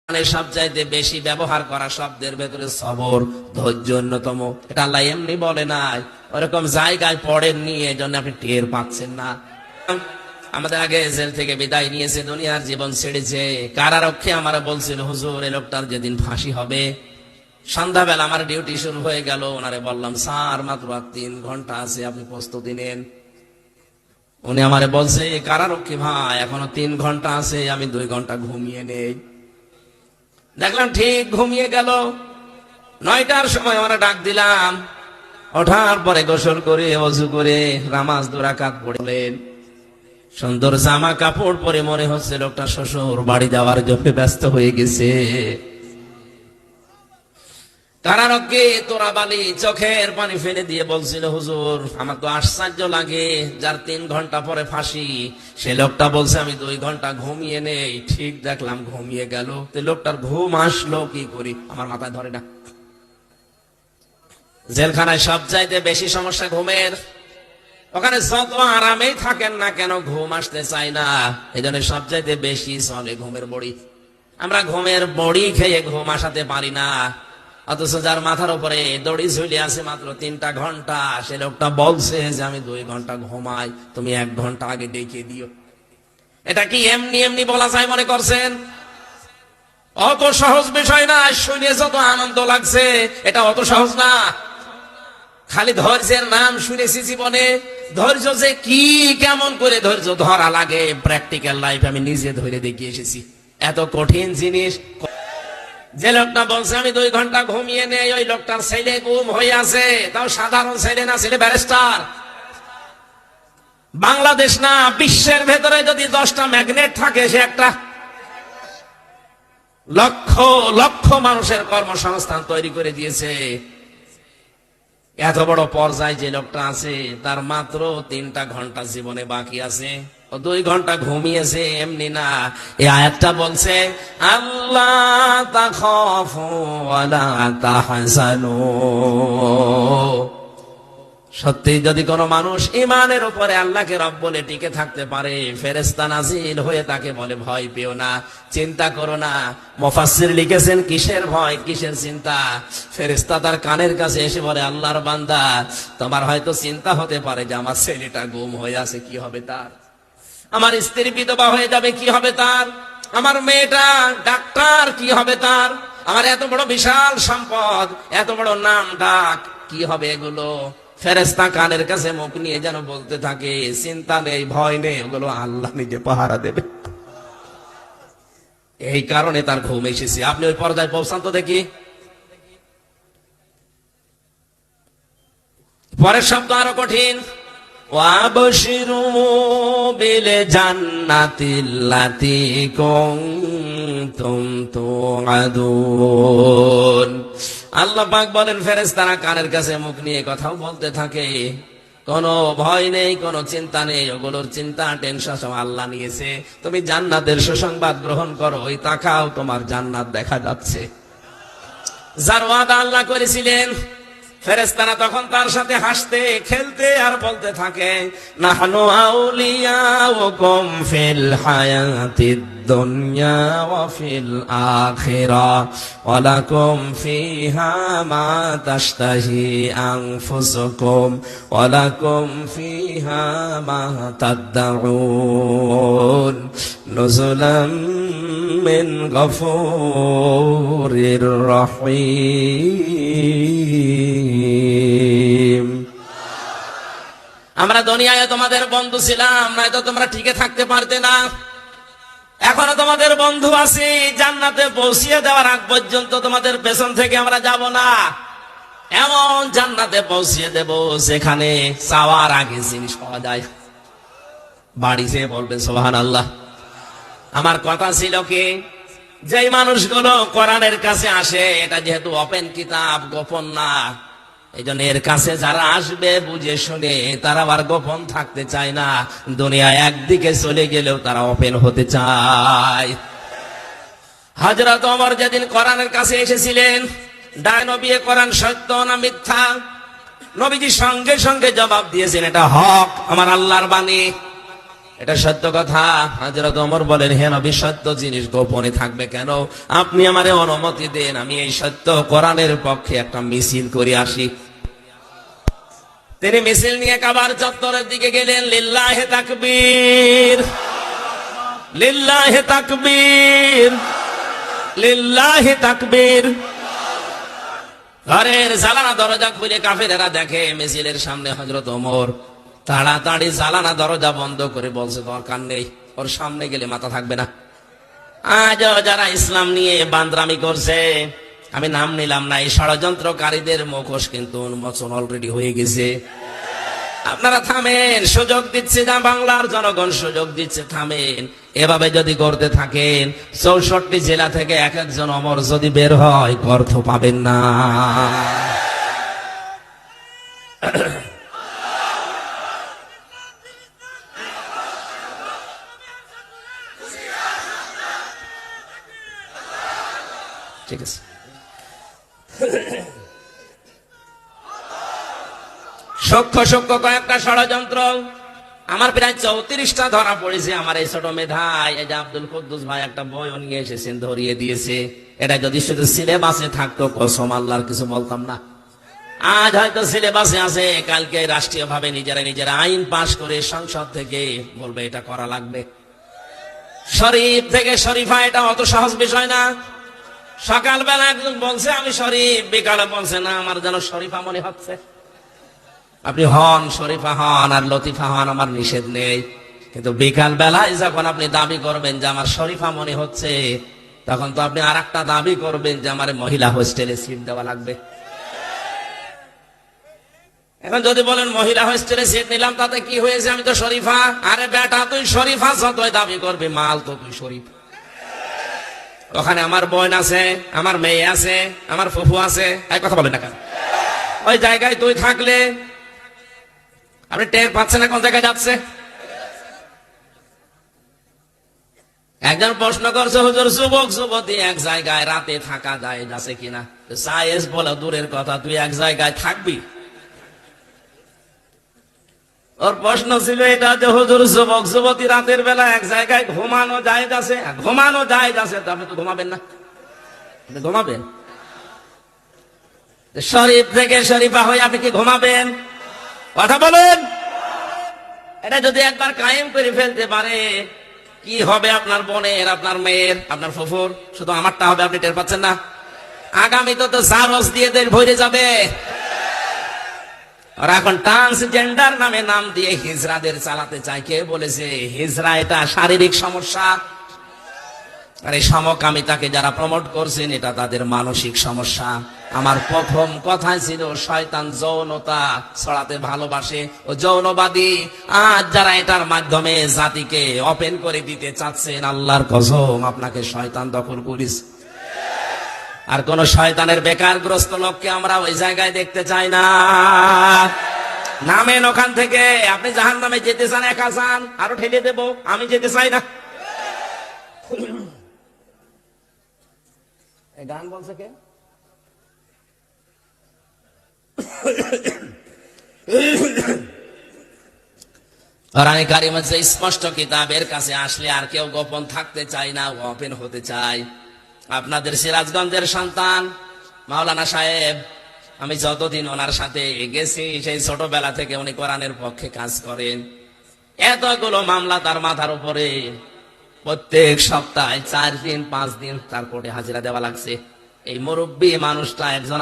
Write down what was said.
সবচাইতে বেশি ব্যবহার করা শব্দের ভেতরে সবর, ধৈর্য অন্যতম। এটা আল্লাহ এমনি বলে নাই, ওরকম জায়গায় পড়েননি, এই জন্য আপনি টের পাচ্ছেন না। আমাদের আগে জেল থেকে বিদায় নিয়েছে, দুনিয়ার জীবন ছেড়েছে, কারারক্ষী আমার বলছিল, হুজুর এই লোকটার যেদিন ফাঁসি হবে, সন্ধ্যাবেলা আমার ডিউটি শুরু হয়ে গেল। ওনারে বললাম, স্যার মাত্র 3 ঘন্টা আছে, আপনি প্রস্তুতি নেন। উনি আমারে বলছে, কারারক্ষী ভাই এখনো 3 ঘন্টা আছে, আমি 2 ঘন্টা ঘুমিয়ে নেই। দেখলাম ঠিক ঘুমিয়ে গেল। 9টার সময় আমরা ডাক দিলাম, ওঠার পরে গোসল করে ওযু করে নামাজ 2 রাকাত পড়লেন। সুন্দর জামা কাপড় পরে মনে হচ্ছে লোকটা শ্বশুর বাড়ি যাওয়ার জন্য ব্যস্ত হয়ে গেছে। কারারক্ষী তোরা বালি চোখের পানি ফেলে দিয়ে বলছিল, হুজুর আমার তো আশ্চর্য লাগে, যার 3 ঘন্টা পরে ফাঁসি সে লোকটা বলছে আমি 2 ঘন্টা ঘুমিয়ে নেই। ঠিক দেখলাম ঘুমিয়ে গেল। তো লোকটার ঘুম আসলো কি করি, আমার মাথায় ধরে না। জেলখানায় সবচাইতে বেশি সমস্যা ঘুমের। ওখানে যত আরামেই থাকেন না কেন ঘুম আসতে চায় না, এই জন্য সবচাইতে বেশি চলে ঘুমের বড়ি। আমরা ঘুমের বড়ি খেয়ে ঘুম আসাতে পারি না, অথচ যার মাথার উপরে দড়ি ঝুলে আছে মাত্র 3টা ঘন্টা, সে লোকটা বলছে যে আমি 2 ঘন্টা ঘুমাই, তুমি 1 ঘন্টা আগে ডেকে দিও। এটা কি এমনি এমনি বলা যায় মনে করছেন? অত সহজ বিষয় না। শুনে যত আনন্দ লাগছে, এটা অত সহজ না। খালি ধৈর্যের নাম শুনেছি জীবনে, ধৈর্য যে কি, কেমন করে ধৈর্য ধরা লাগে, প্র্যাকটিক্যাল লাইফ আমি নিজে ধরে দেখিয়ে এসেছি। এত কঠিন জিনিস। যে লোকটা বলছে আমি 2 ঘন্টা ঘুমিয়ে নেই, ওই লোকটার ছেলে গুম হয়ে আছে, তাও সাধারণ ছেলে না, ছেলে ব্যারিস্টার। বাংলাদেশ না, বিশ্বের ভেতরে যদি 10টা ম্যাগনেট থাকে, সে একটা লক্ষ লক্ষ মানুষের কর্মসংস্থান তৈরি করে দিয়েছে। এত বড় পর্যায়ে যে লোকটা আছে, তার মাত্র 3টা ঘন্টা জীবনে বাকি আছে, ও 2 ঘন্টা ঘুমিয়েছে এমনি না। এই আয়াতটা বলছে, আল্লাহ তাখাফু ওয়ালা তাহজানু। সত্যি যদি কোনো মানুষ ঈমানের উপরে আল্লাহকে রব বলে টিকে থাকতে পারে, ফেরেশতা নাজিল হয়ে তাকে বলে ভয় পেও না, চিন্তা করো না। মুফাসসির লিখেছেন, কিসের ভয় কিসের চিন্তা? ফেরেশতা তার কানের কাছে এসে বলে, আল্লাহর বান্দা তোমার হয়তো চিন্তা হতে পারে যে আমার ছেলেটা গুম হয়ে আছে, কি হবে তার? আমার স্ত্রী বিধবা হয়ে যাবে, কি হবে তার? আমার মেয়েটা ডাক্তার, কি হবে তার? আমার এত বড় বিশাল সম্পদ, এত বড় নাম ডাক, কি হবে এগুলো? ফেরেশতা কানের কাছে মুখ নিয়ে যেন বলতে থাকে, চিন্তা নেই, ভয় নেই, ওগুলো আল্লাহ নিজে পাহারা দেবে। এই কারণে তার ঘুম এসেছে। আপনি ওই পর্যায়ে পৌঁছান তো দেখি। পরের শব্দ আরো কঠিন, ওয়াবশিরু বিল জান্নাতিল্লাতী কুনতুম তুআদুন। আল্লাহ পাক বলেন, ফেরেশতারা কানের কাছে মুখ নিয়ে কথাও বলতে থাকে, কোনো ভয় নেই, কোনো চিন্তা নেই, ওগুলোর চিন্তা টেনশন সব আল্লাহ নিয়েছে। তুমি জান্নাতের সুসংবাদ গ্রহণ করো, ওই তাকাও তোমার জান্নাত দেখা যাচ্ছে। যার ওয়াদা আল্লাহ করেছিলেন, ফেরেশতারা তখন তার সাথে হাসতে খেলতে আর বলতে থাকে, নাহনু আউলিয়াউকুম ফিল হায়াতিদ দুনিয়া ওয়া ফিল আখিরাহ ওয়া লাকুম ফিহা মা তাশতাহি আনফুসুকুম ওয়া লাকুম ফিহা মা তাদউন নুজুলাম মিন গফুরির রহিম। আমরা দুনিয়ায় তোমাদের বন্ধু ছিলাম, নয়তো তোমরা টিকে থাকতে পারতে না। এখনো তোমাদের বন্ধু আছি, জান্নাতে পৌঁছিয়ে দেওয়ার আগ পর্যন্ত তোমাদের পেছন থেকে আমরা যাব না। এমন জান্নাতে পৌঁছিয়ে দেব যেখানে চাওয়ার আগে জিনিস পাওয়া যায়। বাড়ি যেয়ে বলবে সুবহানাল্লাহ। আমার কথা ছিল কি, যেই মানুষগুলো কোরআনের কাছে আসে, এটা যেহেতু ওপেন কিতাব, গোপন না, এই জন্য এর কাছে যারা আসবে বুঝে শুনে, তারা আবার গোপন থাকতে চায় না। দুনিয়া একদিকে চলে গেলেও তারা ওপেন হতে চায়। হযরত ওমর যেদিন কোরআনের কাছে এসেছিলেন, ডায় নবী কোরআন সত্য না মিথ্যা, নবীজি সঙ্গে সঙ্গে জবাব দিয়েছেন, এটা হক, আমার আল্লাহর বাণী। এটা সত্য কথা। হযরত ওমর বলেন, হে নবী, সত্য জিনিস গোপনে থাকবে কেন? আপনি আমারে অনুমতি দেন, আমি এই সত্য কোরআনের পক্ষে একটা মিছিল করে আসি। তিনি মিছিল নিয়ে কাবার চত্বরের দিকে গেলেন। লিল্লাহে তাকবীর, লিল্লাহে তাকবীর, লিল্লাহে তাকবীর। ঘরের জানালা দরজা খুলে কাফেরেরা দেখে মিছিলের সামনে হযরত ওমর। তাড়াতাড়ি জানালা দরজা বন্ধ করে বলছে, দরকার নেই, ওর সামনে গেলে মাথা থাকবে না। আজও যারা ইসলাম নিয়ে বান্দরামি করছে, আমি নাম নিলাম না, এই ষড়যন্ত্রকারীদের মুখোশ কিন্তু উন্মোচন অলরেডি হয়ে গেছে। আপনারা থামেন, সুযোগ দিচ্ছে না বাংলার জনগণ, সুযোগ দিচ্ছে, থামেন। এভাবে যদি করতে থাকেন, 64 জেলা থেকে এক একজন ওমর যদি বের হয়, অর্থ পাবেন না। ঠিক আছে, সূক্ষ্ম সূক্ষ্ম কয়েকটা ষড়যন্ত্র আমার প্রায় 34টা ধরা পড়েছে। আমার এই ছোট মেধাই, এই যে আব্দুল কুদ্দুস ভাই একটা বইও নিয়ে এসেছেন, ধরিয়ে দিয়েছে। এটা যদি শুধু সিলেবাসে থাকতো, কসম আল্লাহর কিছু বলতাম না। আজ হয়তো সিলেবাসে আছে, কালকে রাষ্ট্রীয় ভাবে নিজেরা আইন পাশ করে সংসদ থেকে বলবে এটা করা লাগবে। শরীফ থেকে শরীফা, এটা অত সহজ বিষয় না। সকালবেলা একজন বলছে আমি শরীফ, বিকালে বলছে না আমার যেন শরীফা মনে হচ্ছে। আপনি হন, শরীফা হন আর লতিফা হন, আমার নিষেধ নেই, কিন্তু বিকাল বেলায় যখন আপনি দাবি করবেন যে আমার শরীফা মনে হচ্ছে, তখন তো আপনি আর একটা দাবি করবেন যে আমার মহিলা হোস্টেলে সিট দেওয়া লাগবে। এখন যদি বলেন মহিলা হোস্টেলে সিট নিলাম তাতে কি হয়েছে, আমি তো শরীফা। আরে বেটা, তুই শরীফা যতই দাবি করবি, মাল তো তুই শরীফ। ওখানে আমার বোন আছে, আমার মেয়ে আছে, আমার ফুফু আছে, এক কথা বলেন না কেন? ওই জায়গায় তুই থাকলে আপনি টের পাচ্ছেন না কোন জায়গায় যাচ্ছে। একজন প্রশ্ন করছে, হুজুর, যুবক যুবতী এক জায়গায় রাতে থাকা যায় যাচ্ছে কিনা? সায়েন্স বলে দূরের কথা, তুই এক জায়গায় থাকবি? ওর প্রশ্ন ছিল এটা যে হুজুর, যুবক যুবতী রাতের বেলা এক জায়গায় ঘুমানো যায় যাচ্ছে, ঘুমানো যায় যাচ্ছে, তো আপনি তো ঘুমাবেন না? আপনি ঘুমাবেন? শরীফ থেকে শরীফা হয়ে আপনি কি ঘুমাবেন? কথা বলেন। এটা যদি একবার কায়েম করে ফেলতে পারে, কি হবে আপনার বোনের, আপনার মেয়ের, আপনার ফুফুর? শুধু আমারটা হবে, আপনি টের পাচ্ছেন না? আগামী তো সারস দিয়ে ভরে যাবে। আর এখন ট্রান্সজেন্ডার নামে নাম দিয়ে হিজড়াদের চালাতে চায়। কে বলেছে হিজড়া এটা শারীরিক সমস্যা? আর এই সমকামিতাকে যারা প্রমোট করছেন, এটা তাদের মানসিক সমস্যা। আমার প্রথম কথা ছিল শয়তান যৌনতা ছড়াতে ভালোবাসে, ও যৌনবাদী। আজ যারা এটার মাধ্যমে জাতিকে ওপেন করে দিতে চাচ্ছেন, আল্লাহর কসম আপনাকে শয়তান দখল করিস। আর কোন শয়তানের বেকারগ্রস্ত লোককে আমরা ওই জায়গায় দেখতে চাই না। নামেন ওখান থেকে। আপনি জাহান্নামে যেতে চান, একা চান, আরো ঠেলে দেব, আমি যেতে চাই না। গান বলছে কে? কোরআনে কারিম হচ্ছে স্পষ্ট কিতাব, এর কাছে আসলে আর কেউ গোপন থাকতে চায় না, ওপেন হতে চায়। আপনাদের সিরাজগঞ্জের সন্তান মাওলানা সাহেব, আমি যতদিন ওনার সাথে গেছি, সেই ছোটবেলা থেকে উনি কোরআনের পক্ষে কাজ করেন। এতগুলো মামলা তার মাথার উপরে, প্রত্যেক সপ্তাহে 4 দিন 5 দিন তার কোর্টে হাজিরা দেওয়া লাগছে। এই মুরব্বী মানুষটা একজন